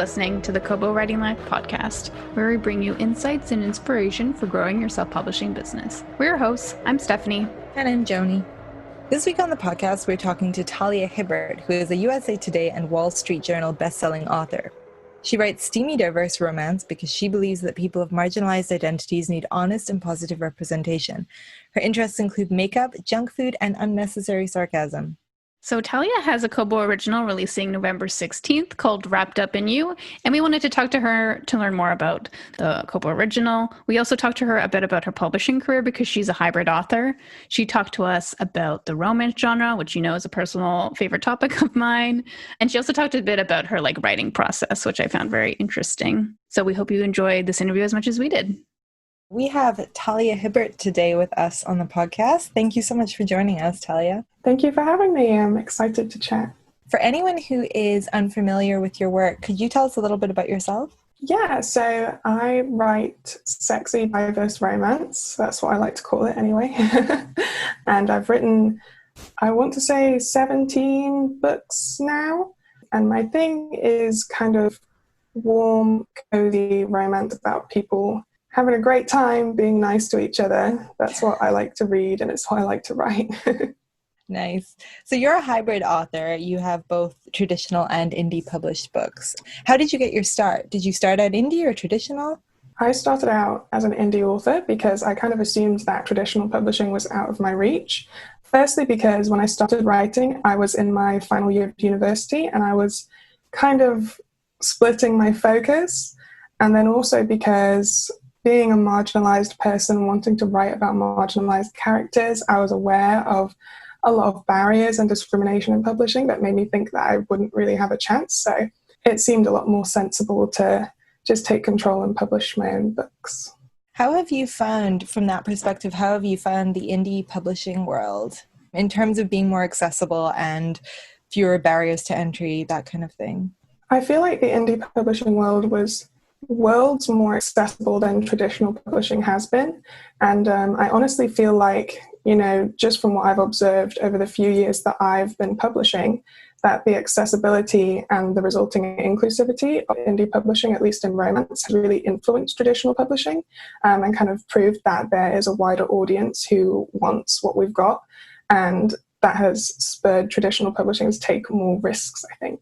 listening to the Kobo Writing Life podcast, where we bring you insights and inspiration for growing your self-publishing business. We're your hosts. I'm Stephanie. And I'm Joni. This week on the podcast, we're talking to Talia Hibbert, who is a USA Today and Wall Street Journal bestselling author. She writes steamy, diverse romance because she believes that people of marginalized identities need honest and positive representation. Her interests include makeup, junk food, and unnecessary sarcasm. So Talia has a Kobo original releasing November 16th called Wrapped Up in You, and we wanted to talk to her to learn more about the Kobo original. We also talked to her a bit about her publishing career because she's a hybrid author. She talked to us about the romance genre, which you know is a personal favorite topic of mine. And she also talked a bit about her writing process, which I found very interesting. So we hope you enjoyed this interview as much as we did. We have Talia Hibbert today with us on the podcast. Thank you so much for joining us, Talia. Thank you for having me. I'm excited to chat. For anyone who is unfamiliar with your work, could you tell us a little bit about yourself? Yeah, so I write sexy, diverse romance. That's what I like to call it anyway. And I've written, I want to say 17 books now. And my thing is kind of warm, cozy romance about people having a great time, being nice to each other. That's what I like to read, and it's what I like to write. Nice. So you're a hybrid author. You have both traditional and indie published books. How did you get your start? Did you start out indie or traditional? I started out as an indie author because I kind of assumed that traditional publishing was out of my reach. Firstly, because when I started writing, I was in my final year of university and I was kind of splitting my focus. And then also because being a marginalized person wanting to write about marginalized characters, I was aware of a lot of barriers and discrimination in publishing that made me think that I wouldn't really have a chance. So it seemed a lot more sensible to just take control and publish my own books. How have you found, from that perspective, how have you found the indie publishing world in terms of being more accessible and fewer barriers to entry, that kind of thing? I feel like the indie publishing world was worlds more accessible than traditional publishing has been. And I honestly feel like, just from what I've observed over the few years that I've been publishing, that the accessibility and the resulting inclusivity of indie publishing, at least in romance, has really influenced traditional publishing and kind of proved that there is a wider audience who wants what we've got. And that has spurred traditional publishing to take more risks, I think.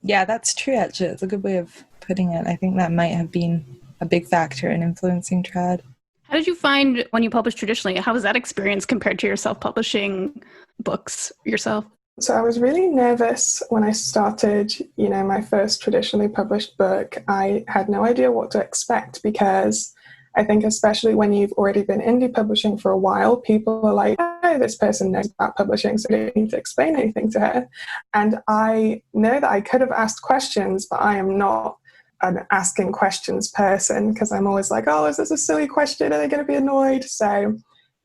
Yeah, that's true, actually. It's a good way of putting it. I think that might have been a big factor in influencing trad. How did you find when you published traditionally? How was that experience compared to your self-publishing books yourself? So I was really nervous when I started, my first traditionally published book. I had no idea what to expect because I think especially when you've already been indie publishing for a while, people are like, oh, this person knows about publishing, so I don't need to explain anything to her. And I know that I could have asked questions, but I am not an asking questions person because I'm always like, oh, is this a silly question? Are they going to be annoyed? So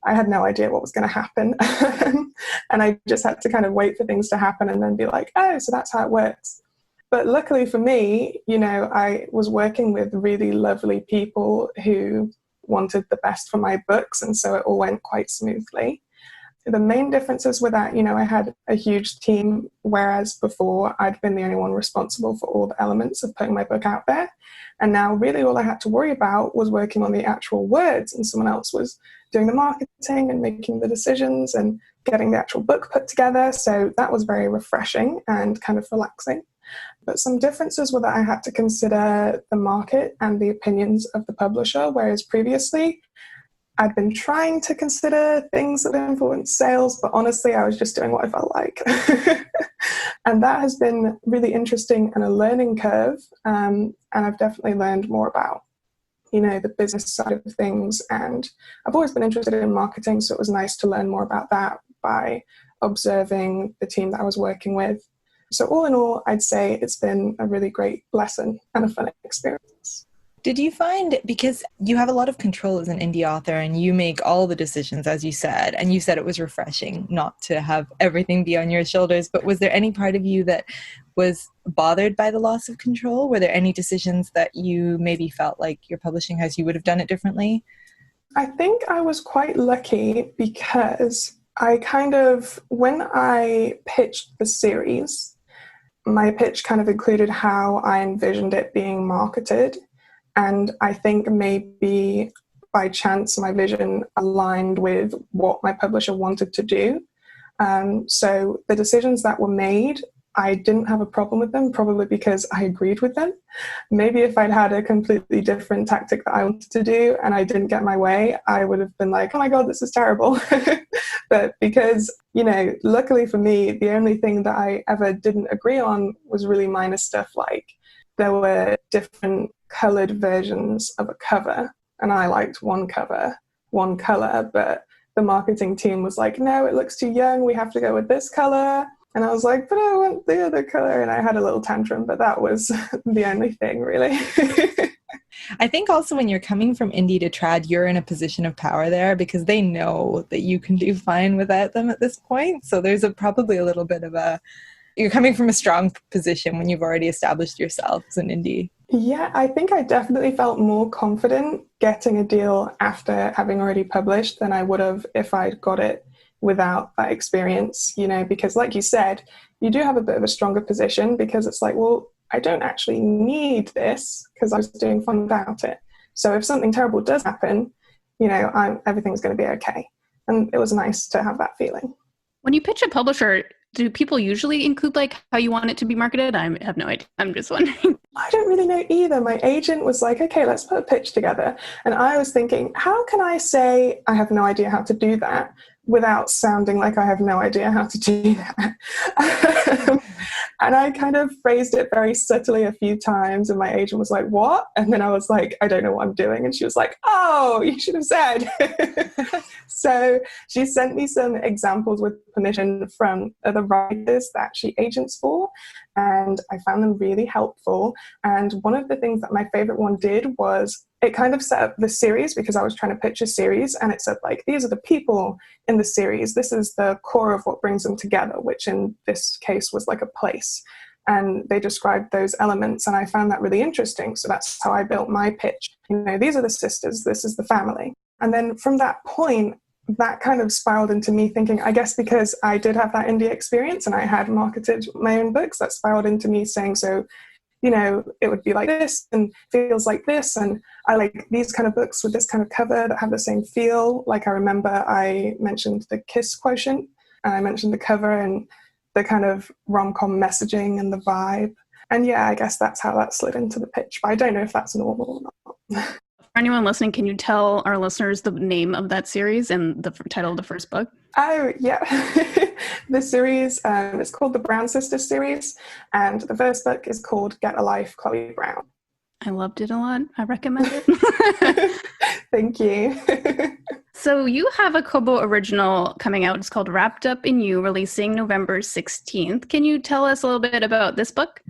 I had no idea what was going to happen. And I just had to kind of wait for things to happen and then be like, oh, so that's how it works. But luckily for me, I was working with really lovely people who wanted the best for my books. And so it all went quite smoothly. The main differences were that, I had a huge team, whereas before I'd been the only one responsible for all the elements of putting my book out there. And now really all I had to worry about was working on the actual words, and someone else was doing the marketing and making the decisions and getting the actual book put together. So that was very refreshing and kind of relaxing. But some differences were that I had to consider the market and the opinions of the publisher, whereas previously I'd been trying to consider things that influence sales, but honestly, I was just doing what I felt like. And that has been really interesting and a learning curve. And I've definitely learned more about, the business side of things. And I've always been interested in marketing, so it was nice to learn more about that by observing the team that I was working with. So all in all, I'd say it's been a really great lesson and a fun experience. Did you find, because you have a lot of control as an indie author and you make all the decisions, as you said, and you said it was refreshing not to have everything be on your shoulders, but was there any part of you that was bothered by the loss of control? Were there any decisions that you maybe felt like your publishing house, you would have done it differently? I think I was quite lucky because when I pitched the series, my pitch kind of included how I envisioned it being marketed. And I think maybe by chance my vision aligned with what my publisher wanted to do. So the decisions that were made, I didn't have a problem with them, probably because I agreed with them. Maybe if I'd had a completely different tactic that I wanted to do and I didn't get my way, I would have been like, oh my God, this is terrible. But because, luckily for me, the only thing that I ever didn't agree on was really minor stuff, like there were different colored versions of a cover, and I liked one cover, one color, but the marketing team was like, no, it looks too young, we have to go with this color. And I was like, but I want the other color. And I had a little tantrum, but that was the only thing, really. I think also when you're coming from indie to trad, you're in a position of power there because they know that you can do fine without them at this point. So there's probably a little bit of you're coming from a strong position when you've already established yourself as an indie. Yeah, I think I definitely felt more confident getting a deal after having already published than I would have if I'd got it without that experience, because like you said, you do have a bit of a stronger position because it's like, well, I don't actually need this because I was doing fun without it. So if something terrible does happen, everything's going to be okay. And it was nice to have that feeling. When you pitch a publisher, do people usually include like how you want it to be marketed? I have no idea. I'm just wondering. I don't really know either. My agent was like, okay, let's put a pitch together. And I was thinking, how can I say I have no idea how to do that without sounding like I have no idea how to do that? And I kind of phrased it very subtly a few times, and my agent was like, what? And then I was like, I don't know what I'm doing. And she was like, oh, you should have said. So she sent me some examples with permission from other writers that she agents for, and I found them really helpful. And one of the things that my favorite one did was it kind of set up the series, because I was trying to pitch a series, and it said like, these are the people in the series. This is the core of what brings them together, which in this case was like a place. And they described those elements, and I found that really interesting. So that's how I built my pitch. These are the sisters, this is the family. And then from that point, that kind of spiraled into me thinking, I guess because I did have that indie experience and I had marketed my own books, that spiraled into me saying, so it would be like this and feels like this, and I like these kind of books with this kind of cover that have the same feel. Like I remember I mentioned the Kiss Quotient, and I mentioned the cover and the kind of rom-com messaging and the vibe. And yeah, I guess that's how that slid into the pitch, but I don't know if that's normal or not. For anyone listening, can you tell our listeners the name of that series and the title of the first book? Oh, yeah. The series is called the Brown Sisters series, and the first book is called Get a Life, Chloe Brown. I loved it a lot. I recommend it. Thank you. So you have a Kobo original coming out. It's called Wrapped Up in You, releasing November 16th. Can you tell us a little bit about this book?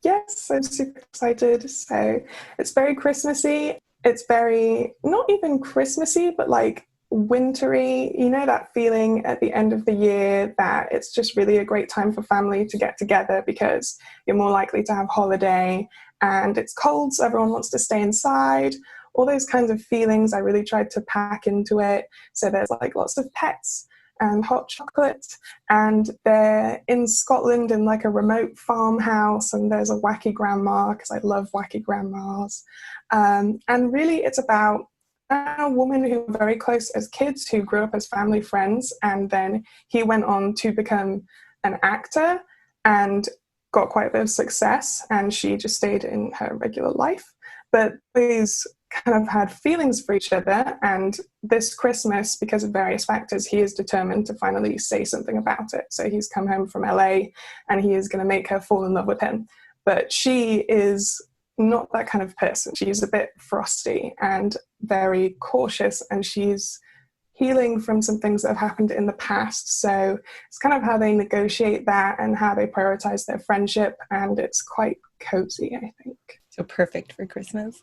Yes, I'm super excited. So it's very Christmassy. It's very, not even Christmassy, but like wintry, that feeling at the end of the year that it's just really a great time for family to get together because you're more likely to have holiday and it's cold, so everyone wants to stay inside. All those kinds of feelings I really tried to pack into it. So there's like lots of pets and hot chocolate, and they're in Scotland in like a remote farmhouse, and there's a wacky grandma, because I love wacky grandmas. And really it's about a woman who were very close as kids, who grew up as family friends, and then he went on to become an actor and got quite a bit of success, and she just stayed in her regular life. But these kind of had feelings for each other, and this Christmas, because of various factors, he is determined to finally say something about it. So he's come home from LA and he is going to make her fall in love with him. But she is not that kind of person. She's a bit frosty and very cautious, and she's healing from some things that have happened in the past. So it's kind of how they negotiate that and how they prioritize their friendship, and it's quite cozy, I think. So perfect for Christmas.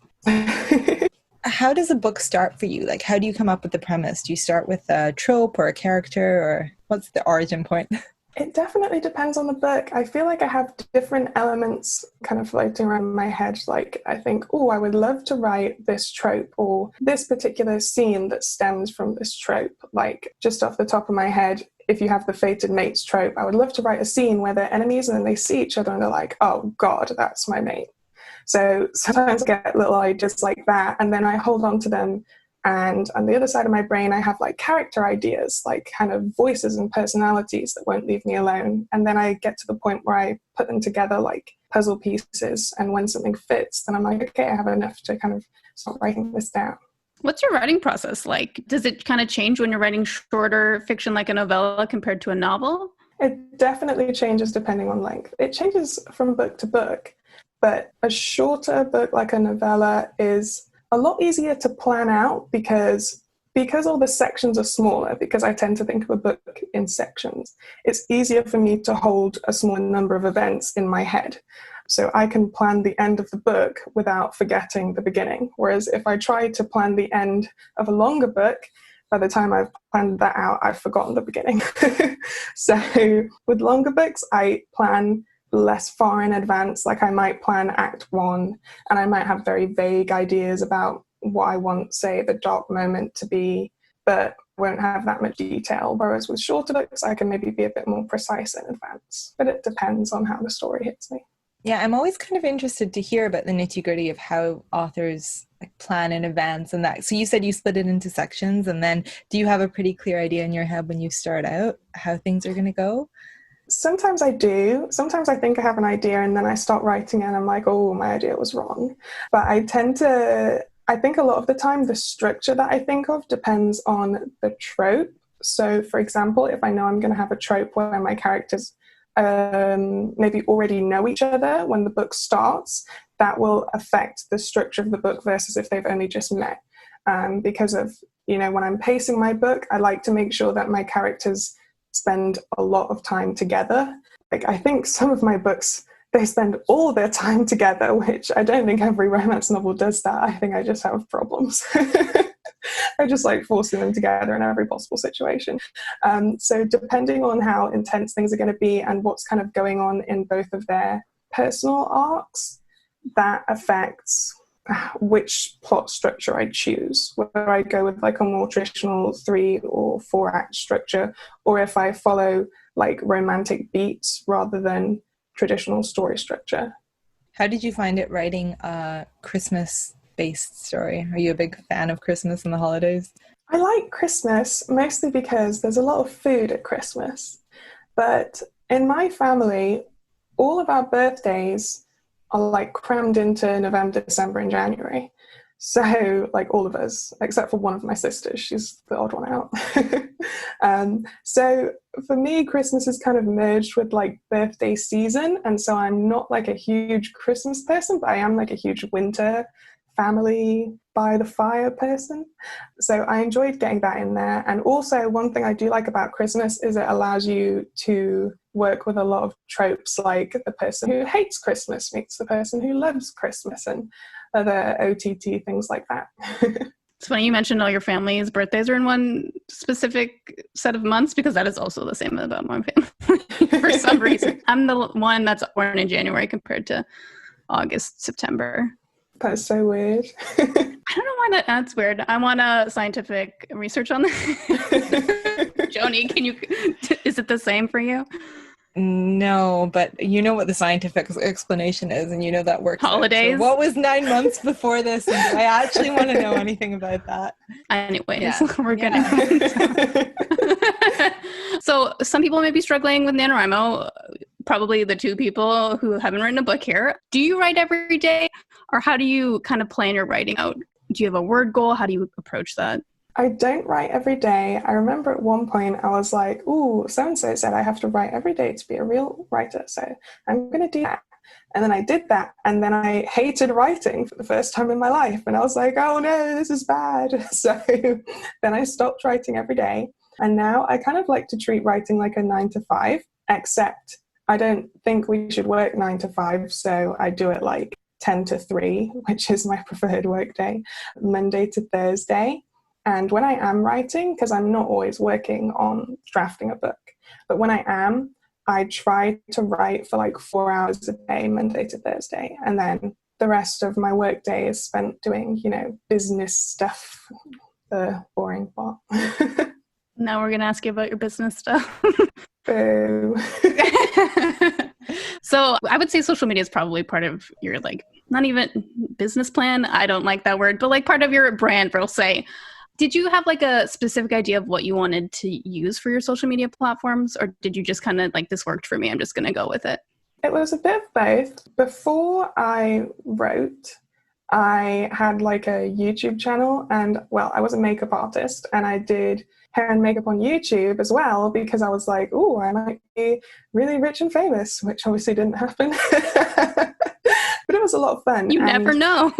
How does a book start for you? Like, how do you come up with the premise? Do you start with a trope or a character, or what's the origin point? It definitely depends on the book. I feel like I have different elements kind of floating around in my head. Like I think, oh, I would love to write this trope or this particular scene that stems from this trope. Like just off the top of my head, if you have the fated mates trope, I would love to write a scene where they're enemies and then they see each other and they're like, oh God, that's my mate. So sometimes I get little ideas like that, and then I hold on to them. And on the other side of my brain, I have like character ideas, like kind of voices and personalities that won't leave me alone. And then I get to the point where I put them together like puzzle pieces. And when something fits, then I'm like, okay, I have enough to kind of start writing this down. What's your writing process like? Does it kind of change when you're writing shorter fiction like a novella compared to a novel? It definitely changes depending on length. It changes from book to book, but a shorter book like a novella is a lot easier to plan out because all the sections are smaller, because I tend to think of a book in sections. It's easier for me to hold a smaller number of events in my head. So I can plan the end of the book without forgetting the beginning. Whereas if I try to plan the end of a longer book, by the time I've planned that out, I've forgotten the beginning. So with longer books, I plan less far in advance. Like I might plan act 1 and I might have very vague ideas about what I want, say, the dark moment to be, but won't have that much detail. Whereas with shorter books, I can maybe be a bit more precise in advance. But it depends on how the story hits me. Yeah, I'm always kind of interested to hear about the nitty-gritty of how authors like plan in advance and that. So you said you split it into sections, and then do you have a pretty clear idea in your head when you start out how things are going to go? Sometimes I do. Sometimes I think I have an idea and then I start writing and I'm like, oh, my idea was wrong. But I think a lot of the time the structure that I think of depends on the trope. So for example, if I know I'm going to have a trope where my characters maybe already know each other when the book starts, that will affect the structure of the book versus if they've only just met. Because of, when I'm pacing my book, I like to make sure that my characters spend a lot of time together. Like I think some of my books, they spend all their time together, which I don't think every romance novel does that. I think I just have problems. I just like forcing them together in every possible situation. So depending on how intense things are going to be and what's kind of going on in both of their personal arcs, that affects which plot structure I choose, whether I go with like a more traditional 3 or 4 act structure, or if I follow like romantic beats rather than traditional story structure. How did you find it writing a Christmas-based story? Are you a big fan of Christmas and the holidays? I like Christmas mostly because there's a lot of food at Christmas. But in my family, all of our birthdays are like crammed into November, December, and January. So like all of us, except for one of my sisters, she's the odd one out. So for me, Christmas is kind of merged with like birthday season. And so I'm not like a huge Christmas person, but I am like a huge winter family by the fire person. So I enjoyed getting that in there. And also one thing I do like about Christmas is it allows you to work with a lot of tropes, like the person who hates Christmas meets the person who loves Christmas and other OTT things like that. It's funny you mentioned all your family's birthdays are in one specific set of months, because that is also the same about my family for some reason. I'm the one that's born in January compared to August, September. That's so weird. I don't know why that's weird. I want a scientific research on that. Joni, is it the same for you? No, but you know what the scientific explanation is, and you know that works. Holidays. So what was 9 months before this? And do I actually want to know anything about that? Anyways, we're getting. So some people may be struggling with NaNoWriMo. Probably the 2 people who haven't written a book here. Do you write every day, or how do you kind of plan your writing out? Do you have a word goal? How do you approach that? I don't write every day. I remember at one point I was like, ooh, so-and-so said I have to write every day to be a real writer, so I'm going to do that. And then I did that, and then I hated writing for the first time in my life. And I was like, oh no, this is bad. So then I stopped writing every day. And now I kind of like to treat writing like a 9 to 5, except I don't think we should work 9 to 5. So I do it like 10 to 3, which is my preferred work day, Monday to Thursday. And when I am writing, because I'm not always working on drafting a book, but when I am, I try to write for like 4 hours a day, Monday to Thursday. And then the rest of my work day is spent doing, business stuff, the boring part. Now we're going to ask you about your business stuff. Boo. So I would say social media is probably part of your, like, not even business plan. I don't like that word, but like part of your brand, we'll say. Did you have like a specific idea of what you wanted to use for your social media platforms? Or did you just kind of like, this worked for me, I'm just going to go with it? It was a bit of both. Before I wrote, I had like a YouTube channel, and well, I was a makeup artist and I did hair and makeup on YouTube as well, because I was like, oh, I might be really rich and famous, which obviously didn't happen. But it was a lot of fun. You never know.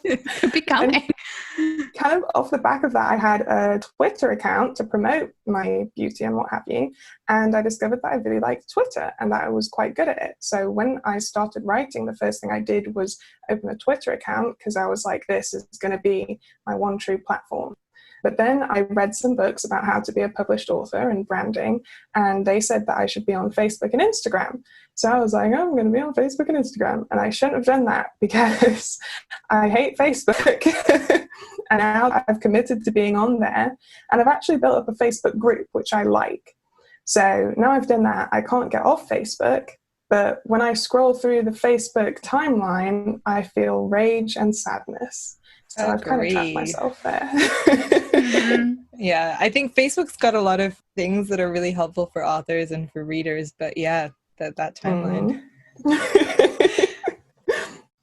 It could be coming. And kind of off the back of that, I had a Twitter account to promote my beauty and what have you. And I discovered that I really liked Twitter and that I was quite good at it. So when I started writing, the first thing I did was open a Twitter account, because I was like, this is going to be my one true platform. But then I read some books about how to be a published author and branding, and they said that I should be on Facebook and Instagram. So I was like, oh, I'm going to be on Facebook and Instagram. And I shouldn't have done that, because I hate Facebook. And now I've committed to being on there. And I've actually built up a Facebook group, which I like. So now I've done that, I can't get off Facebook. But when I scroll through the Facebook timeline, I feel rage and sadness. So I've kind of trapped myself there. Mm-hmm. Yeah, I think Facebook's got a lot of things that are really helpful for authors and for readers. But yeah, that timeline.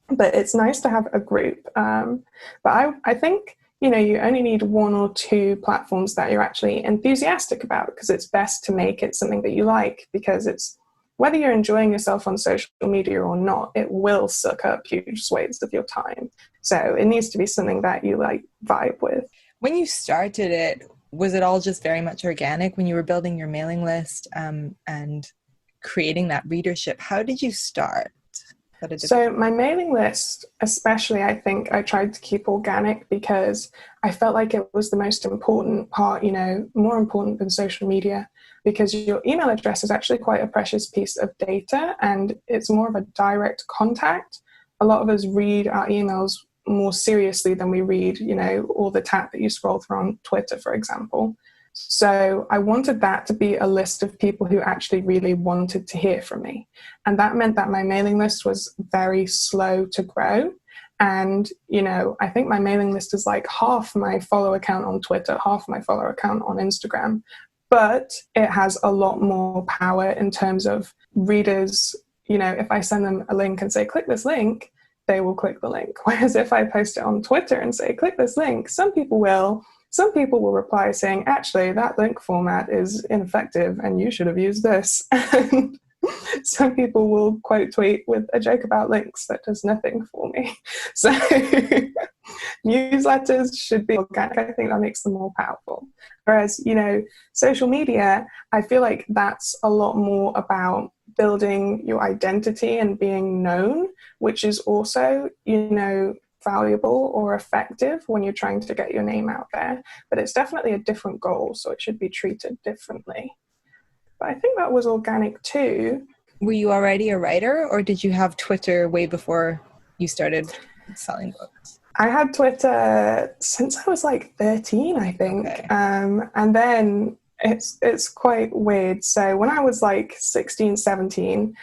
But it's nice to have a group. But I think, you know, you only need one or two platforms that you're actually enthusiastic about, because it's best to make it something that you like, because it's, whether you're enjoying yourself on social media or not, it will suck up huge swathes of your time. So it needs to be something that you like vibe with. When you started it, was it all just very much organic when you were building your mailing list and creating that readership? How did you start? So my mailing list, especially, I think I tried to keep organic, because I felt like it was the most important part, you know, more important than social media, because your email address is actually quite a precious piece of data and it's more of a direct contact. A lot of us read our emails more seriously than we read, you know, all the tat that you scroll through on Twitter, for example. So I wanted that to be a list of people who actually really wanted to hear from me. And that meant that my mailing list was very slow to grow. And, you know, I think my mailing list is like half my follower account on Twitter, half my follower account on Instagram. But it has a lot more power in terms of readers. You know, if I send them a link and say, click this link, they will click the link. Whereas if I post it on Twitter and say, click this link, some people will reply saying, actually, that link format is ineffective and you should have used this. And some people will quote tweet with a joke about links that does nothing for me. So newsletters should be organic. I think that makes them more powerful. Whereas, you know, social media, I feel like that's a lot more about building your identity and being known, which is also, you know, valuable or effective when you're trying to get your name out there. But it's definitely a different goal, so it should be treated differently. But I think that was organic too. Were you already a writer, or did you have Twitter way before you started selling books? I had Twitter since I was like 13, I think. Okay. And then it's quite weird. So when I was like 16, 17,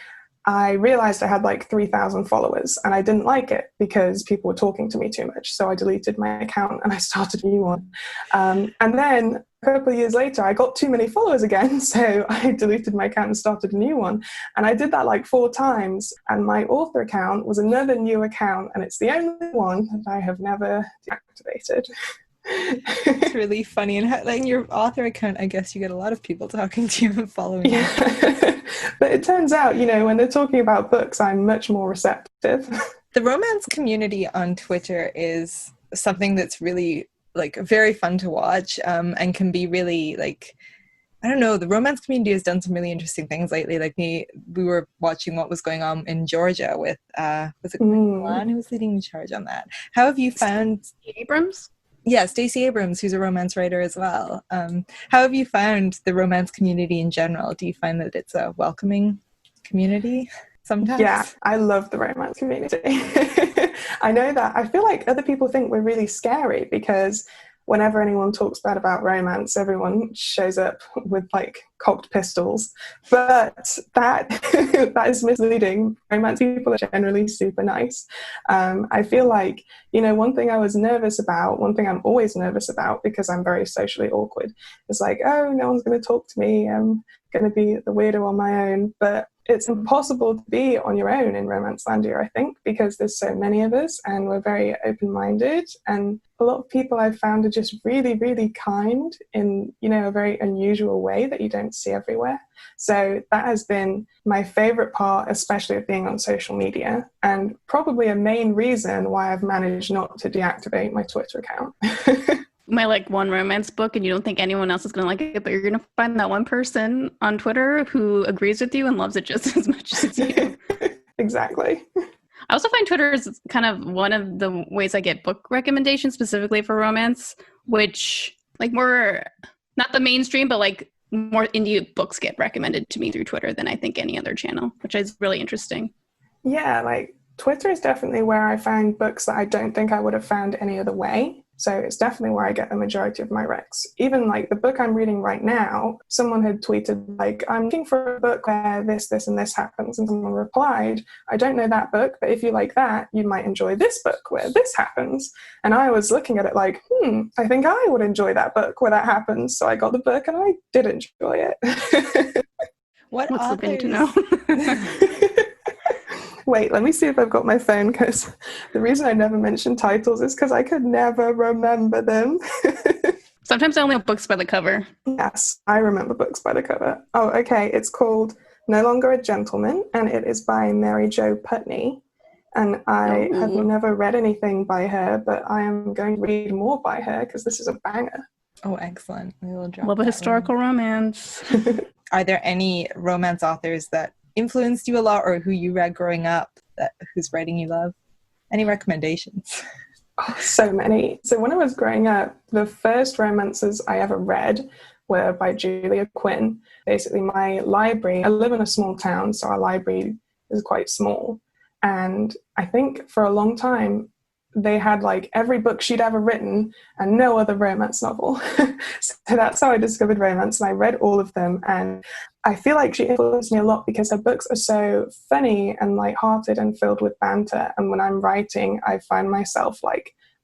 I realized I had like 3,000 followers and I didn't like it because people were talking to me too much. So I deleted my account and I started a new one. And then a couple of years later, I got too many followers again. So I deleted my account and started a new one. And I did that like 4 times. And my author account was another new account. And it's the only one that I have never deactivated. It's really funny. And like your author account, I guess you get a lot of people talking to you and following you. But it turns out, you know, when they're talking about books, I'm much more receptive. The romance community on Twitter is something that's really like very fun to watch, and can be really like, I don't know, the romance community has done some really interesting things lately. Like we were watching what was going on in Georgia with, was it Milan who was leading the charge on that? How have you found Abrams? Yeah, Stacey Abrams, who's a romance writer as well. How have you found the romance community in general? Do you find that it's a welcoming community sometimes? Yeah, I love the romance community. I know that. I feel like other people think we're really scary because whenever anyone talks bad about romance, everyone shows up with like cocked pistols. But that that is misleading. Romance people are generally super nice. I feel like, one thing I was nervous about, one thing I'm always nervous about because I'm very socially awkward, is like, oh, no one's going to talk to me. I'm going to be the weirdo on my own. But it's impossible to be on your own in Romancelandia, I think, because there's so many of us and we're very open-minded. And a lot of people I've found are just really, really kind in, a very unusual way that you don't see everywhere. So that has been my favorite part, especially of being on social media, and probably a main reason why I've managed not to deactivate my Twitter account. My one romance book, and you don't think anyone else is going to like it, but you're going to find that one person on Twitter who agrees with you and loves it just as much as you. Exactly. I also find Twitter is kind of one of the ways I get book recommendations specifically for romance, which more, not the mainstream, but more indie books get recommended to me through Twitter than I think any other channel, which is really interesting. Yeah, Twitter is definitely where I find books that I don't think I would have found any other way. So it's definitely where I get the majority of my recs. Even the book I'm reading right now, someone had tweeted I'm looking for a book where this, and this happens. And someone replied, I don't know that book, but if you like that, you might enjoy this book where this happens. And I was looking at it I think I would enjoy that book where that happens. So I got the book and I did enjoy it. What's the thing to know? Wait, let me see if I've got my phone, because the reason I never mention titles is because I could never remember them. Sometimes I only have books by the cover. Yes, I remember books by the cover. Oh, okay. It's called No Longer a Gentleman, and it is by Mary Jo Putney. And I have never read anything by her, but I am going to read more by her because this is a banger. Oh, excellent. We will drop Love a historical romance. Are there any romance authors that influenced you a lot, or who you read growing up, whose writing you love? Any recommendations? Oh, so many. So when I was growing up, the first romances I ever read were by Julia Quinn. Basically, my library, I live in a small town, so our library is quite small. And I think for a long time, they had every book she'd ever written and no other romance novel. So that's how I discovered romance, and I read all of them. And I feel like she influenced me a lot because her books are so funny and lighthearted and filled with banter. And when I'm writing, I find myself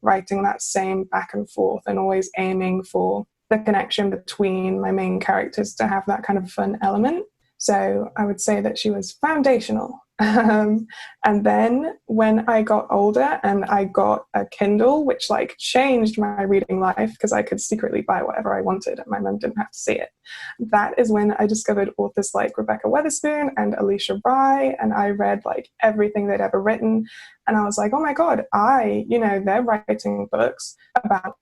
writing that same back and forth and always aiming for the connection between my main characters to have that kind of fun element. So I would say that she was foundational. And then when I got older and I got a Kindle, which changed my reading life because I could secretly buy whatever I wanted and my mum didn't have to see it. That is when I discovered authors like Rebecca Weatherspoon and Alicia Rye, and I read everything they'd ever written. And I was like, oh my God, they're writing books about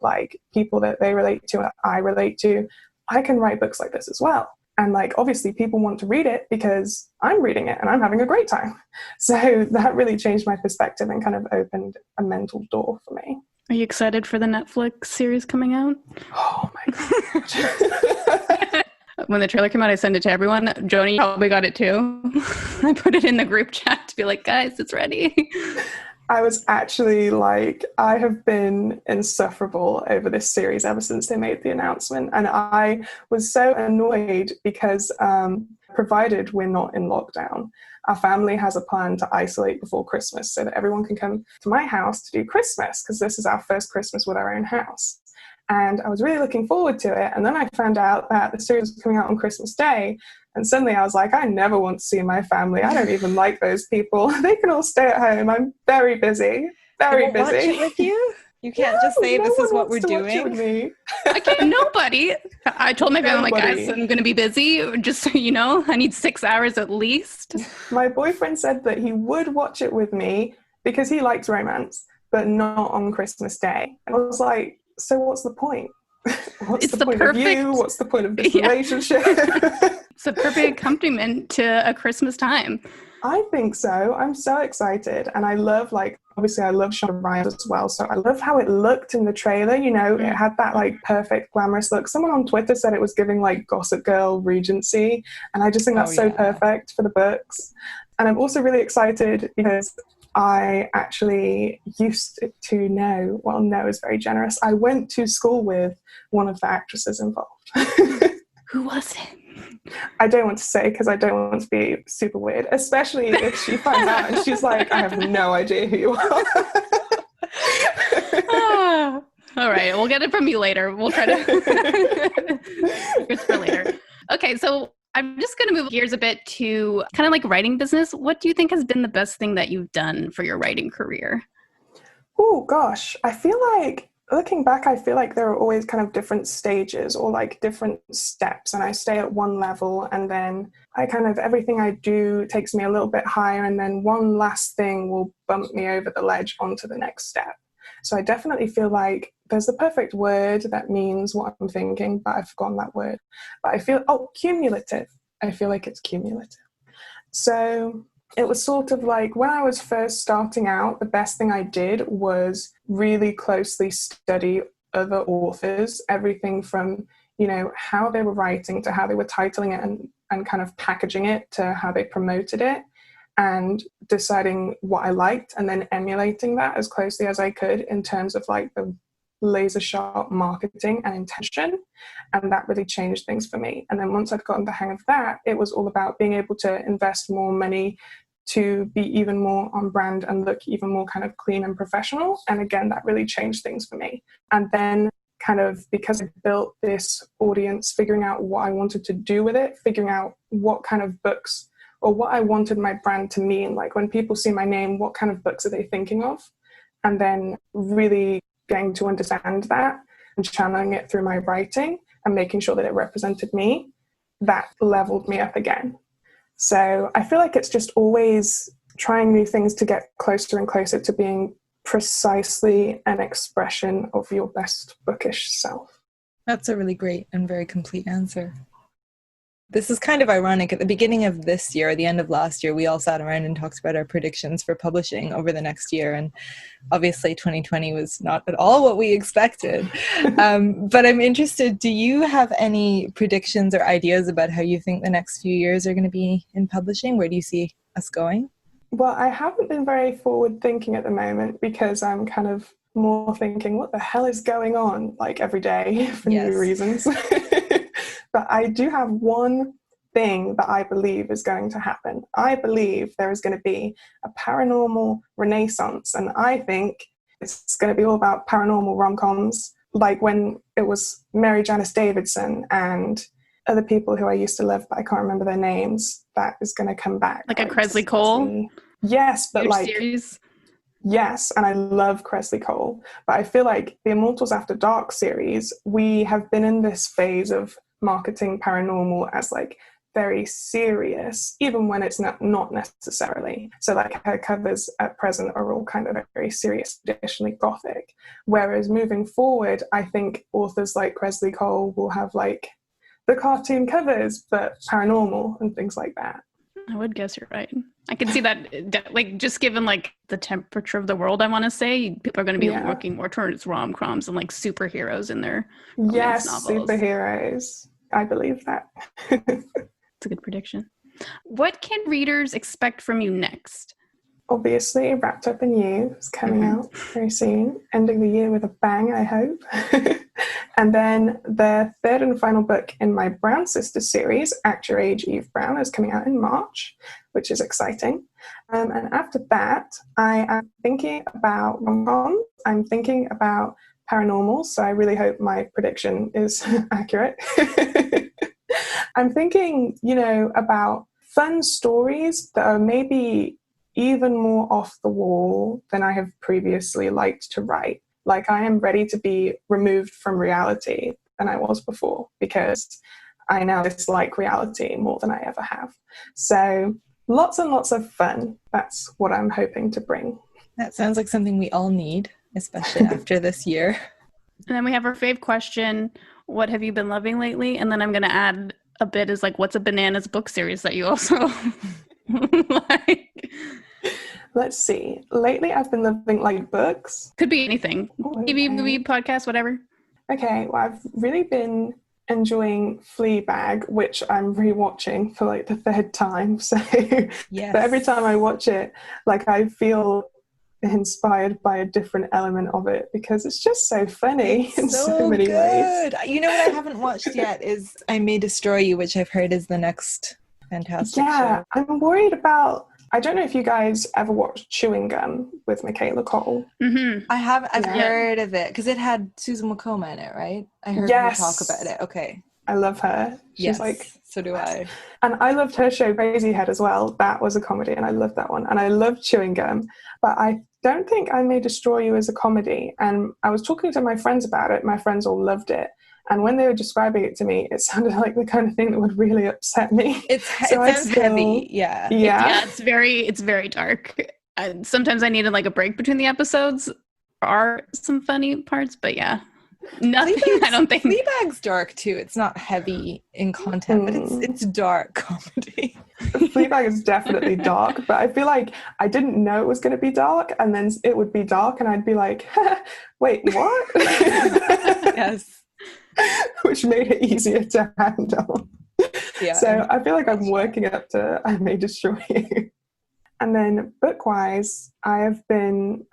people that they relate to and I relate to. I can write books like this as well. And obviously people want to read it because I'm reading it and I'm having a great time. So that really changed my perspective and kind of opened a mental door for me. Are you excited for the Netflix series coming out? Oh my God. When the trailer came out, I sent it to everyone. Joni probably got it too. I put it in the group chat to be like, guys, it's ready. I was actually I have been insufferable over this series ever since they made the announcement. And I was so annoyed because provided we're not in lockdown, our family has a plan to isolate before Christmas so that everyone can come to my house to do Christmas, because this is our first Christmas with our own house. And I was really looking forward to it. And then I found out that the series was coming out on Christmas Day. And suddenly I was like, I never want to see my family. I don't even like those people. They can all stay at home. I'm very busy. Very busy. Watch it with you? You can't just say this is what we're doing. With me. I can't. Nobody. I told my family, guys, I'm going to be busy. Just so you know, I need 6 hours at least. My boyfriend said that he would watch it with me because he likes romance, but not on Christmas Day. And I was like, so what's the point? What's It's the point perfect, of you? What's the point of this relationship? It's a perfect accompaniment to a Christmas time. I think so. I'm so excited. And I love, obviously I love Shonda Rhimes as well. So I love how it looked in the trailer. It had that perfect glamorous look. Someone on Twitter said it was giving Gossip Girl Regency. And I just think that's so perfect for the books. And I'm also really excited because I actually used to know, well, no is very generous. I went to school with one of the actresses involved. Who was it? I don't want to say because I don't want to be super weird, especially if she finds out and she's like, I have no idea who you are. All right, we'll get it from you later. We'll try to secrets for later. Okay, so I'm just going to move gears a bit to kind of like writing business. What do you think has been the best thing that you've done for your writing career? Oh gosh, I feel like looking back, I feel like there are always kind of different stages or like different steps, and I stay at one level and then I kind of, everything I do takes me a little bit higher, and then one last thing will bump me over the ledge onto the next step. So I definitely feel like there's the perfect word that means what I'm thinking, but I've forgotten that word. But I feel, cumulative. I feel like it's cumulative. So it was sort of like when I was first starting out, the best thing I did was really closely study other authors, everything from, how they were writing to how they were titling it and kind of packaging it to how they promoted it, and deciding what I liked and then emulating that as closely as I could in terms of like the laser sharp marketing and intention. And that really changed things for me. And then once I'd gotten the hang of that, it was all about being able to invest more money to be even more on brand and look even more kind of clean and professional. And again, that really changed things for me. And then kind of because I built this audience, figuring out what I wanted to do with it, figuring out what kind of books or what I wanted my brand to mean. Like when people see my name, what kind of books are they thinking of? And then really getting to understand that and channeling it through my writing and making sure that it represented me, that leveled me up again. So I feel like it's just always trying new things to get closer and closer to being precisely an expression of your best bookish self. That's a really great and very complete answer. This is kind of ironic. At the beginning of this year, or the end of last year, we all sat around and talked about our predictions for publishing over the next year. And obviously 2020 was not at all what we expected. But I'm interested, do you have any predictions or ideas about how you think the next few years are going to be in publishing? Where do you see us going? Well, I haven't been very forward thinking at the moment because I'm kind of more thinking, what the hell is going on, like every day for new reasons. But I do have one thing that I believe is going to happen. I believe there is going to be a paranormal renaissance, and I think it's going to be all about paranormal rom-coms, like when it was Mary Janice Davidson and other people who I used to love, but I can't remember their names, that is going to come back. Like a Kresley Cole? Yes, but like... series? Yes, and I love Kresley Cole, but I feel like the Immortals After Dark series, we have been in this phase of marketing paranormal as like very serious, even when it's not necessarily. So like her covers at present are all kind of very serious, traditionally gothic. Whereas moving forward, I think authors like Kresley Cole will have like the cartoon covers, but paranormal and things like that. I would guess you're right. I can see that, like, just given like the temperature of the world, I want to say people are going to be looking more towards rom-coms and like superheroes in their romance novels. Superheroes. I believe that. It's a good prediction. What can readers expect from you next? Obviously, Wrapped Up in You is coming out very soon, ending the year with a bang, I hope. And then the third and final book in my Brown Sisters series, Act Your Age, Eve Brown, is coming out in March, which is exciting. And after that, I am thinking about rom-coms. I'm thinking about paranormal, so I really hope my prediction is accurate. I'm thinking, about fun stories that are maybe even more off the wall than I have previously liked to write. Like I am ready to be removed from reality than I was before because I now dislike reality more than I ever have. So lots and lots of fun. That's what I'm hoping to bring. That sounds like something we all need, especially after this year. And then we have our fave question. What have you been loving lately? And then I'm going to add a bit is like, what's a bananas book series that you also like? Let's see. Lately, I've been loving like books. Could be anything. TV, movie, podcast, whatever. Okay. Well, I've really been enjoying Fleabag, which I'm rewatching for like the third time. So Yes. but every time I watch it, like I feel inspired by a different element of it because it's just so funny in so many ways. You know what I haven't watched yet is I May Destroy You, which I've heard is the next fantastic show. I'm worried about, I don't know if you guys ever watched Chewing Gum with Michaela Cole. Mm-hmm. I have. I've heard of it because it had Susan Wokoma in it, right? I heard her talk about it. Okay. I love her. She's like, so do I. And I loved her show Crazy Head as well. That was a comedy and I loved that one. And I loved Chewing Gum, but I don't think I May Destroy You as a comedy. And I was talking to my friends about it. My friends all loved it. And when they were describing it to me, it sounded like the kind of thing that would really upset me. It sounds heavy. Yeah. It's very dark. And sometimes I needed like a break between the episodes. There are some funny parts, but yeah. Nothing, I don't think. Fleabag's dark too. It's not heavy in content, but it's dark comedy. Fleabag is definitely dark, but I feel like I didn't know it was going to be dark, and then it would be dark, and I'd be like, wait, what? Yes. Which made it easier to handle. Yeah. So I feel like I'm working up to I May Destroy You. And then book-wise, I have been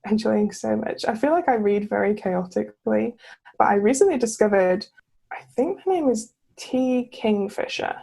enjoying so much. I feel like I read very chaotically, but I recently discovered, I think her name is T. Kingfisher.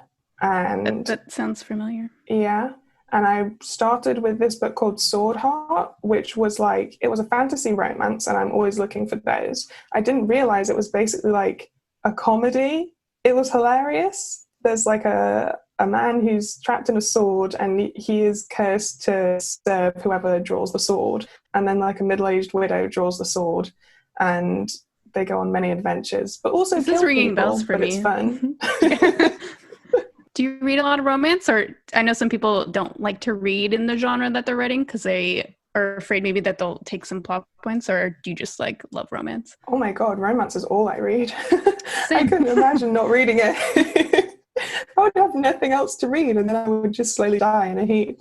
And that sounds familiar. Yeah. And I started with this book called Sword Heart, which was like, it was a fantasy romance, and I'm always looking for those. I didn't realize it was basically like a comedy. It was hilarious. There's like a man who's trapped in a sword, and he is cursed to serve whoever draws the sword. And then like a middle-aged widow draws the sword, and they go on many adventures. But also this is ringing people, bells for but me. It's fun. Do you read a lot of romance? Or I know some people don't like to read in the genre that they're writing because they are afraid maybe that they'll take some plot points, or do you just like love romance? Oh my God, romance is all I read. I couldn't imagine not reading it. I would have nothing else to read, and then I would just slowly die in a heap.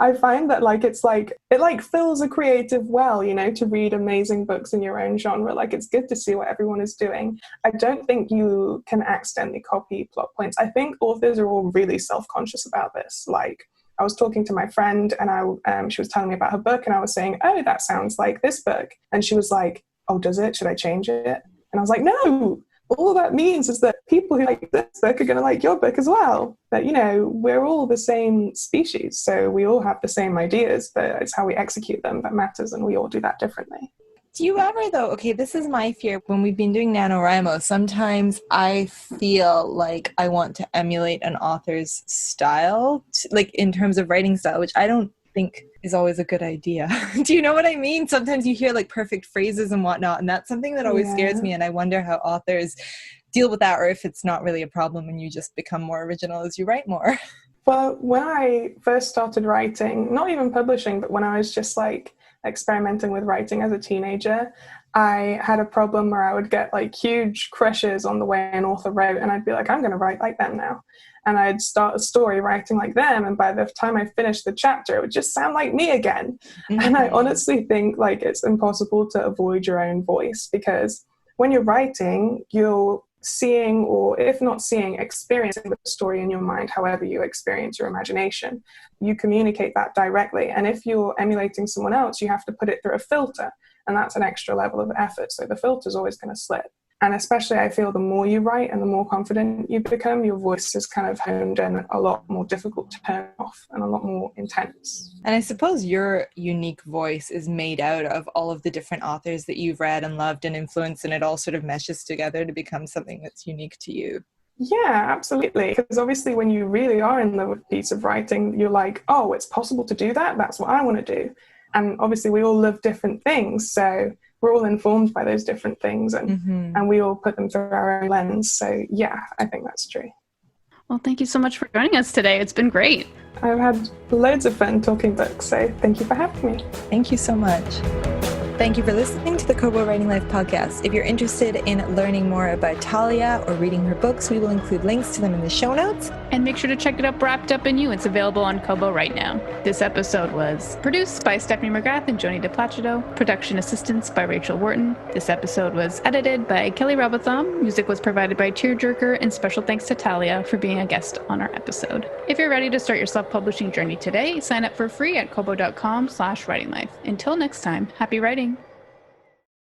I find that it fills a creative well, to read amazing books in your own genre. Like, it's good to see what everyone is doing. I don't think you can accidentally copy plot points. I think authors are all really self-conscious about this. Like, I was talking to my friend, and she was telling me about her book, and I was saying, oh, that sounds like this book. And she was like, oh, does it? Should I change it? And I was like, no! All that means is that people who like this book are going to like your book as well. That, we're all the same species, so we all have the same ideas, but it's how we execute them that matters, and we all do that differently. Do you ever, though, okay, this is my fear, when we've been doing Nanowrimo, sometimes I feel like I want to emulate an author's style, like in terms of writing style, which I don't think is always a good idea. Do you know what I mean? Sometimes you hear like perfect phrases and whatnot, and that's something that always scares me, and I wonder how authors deal with that, or if it's not really a problem and you just become more original as you write more. Well, when I first started writing, not even publishing, but when I was just like experimenting with writing as a teenager, I had a problem where I would get like huge crushes on the way an author wrote, and I'd be like, I'm going to write like them now. And I'd start a story writing like them, and by the time I finished the chapter, it would just sound like me again. Mm-hmm. And I honestly think like it's impossible to avoid your own voice, because when you're writing, you're seeing, or if not seeing, experiencing the story in your mind, however you experience your imagination. You communicate that directly. And if you're emulating someone else, you have to put it through a filter, and that's an extra level of effort. So the filter is always going to slip. And especially I feel the more you write and the more confident you become, your voice is kind of honed in, a lot more difficult to turn off and a lot more intense. And I suppose your unique voice is made out of all of the different authors that you've read and loved and influenced, and it all sort of meshes together to become something that's unique to you. Yeah, absolutely. Because obviously when you really are in the piece of writing, you're like, oh, it's possible to do that? That's what I want to do. And obviously we all love different things, so we're all informed by those different things, and we all put them through our own lens. So yeah, I think that's true. Well, thank you so much for joining us today. It's been great. I've had loads of fun talking books, so thank you for having me. Thank you so much. Thank you for listening to the Kobo Writing Life podcast. If you're interested in learning more about Talia or reading her books, we will include links to them in the show notes. And make sure to check it out, Wrapped Up in You. It's available on Kobo right now. This episode was produced by Stephanie McGrath and Joni DePlacido. Production assistance by Rachel Wharton. This episode was edited by Kelly Robotham. Music was provided by Tearjerker, and special thanks to Talia for being a guest on our episode. If you're ready to start your self-publishing journey today, sign up for free at kobo.com/writinglife. Until next time, happy writing.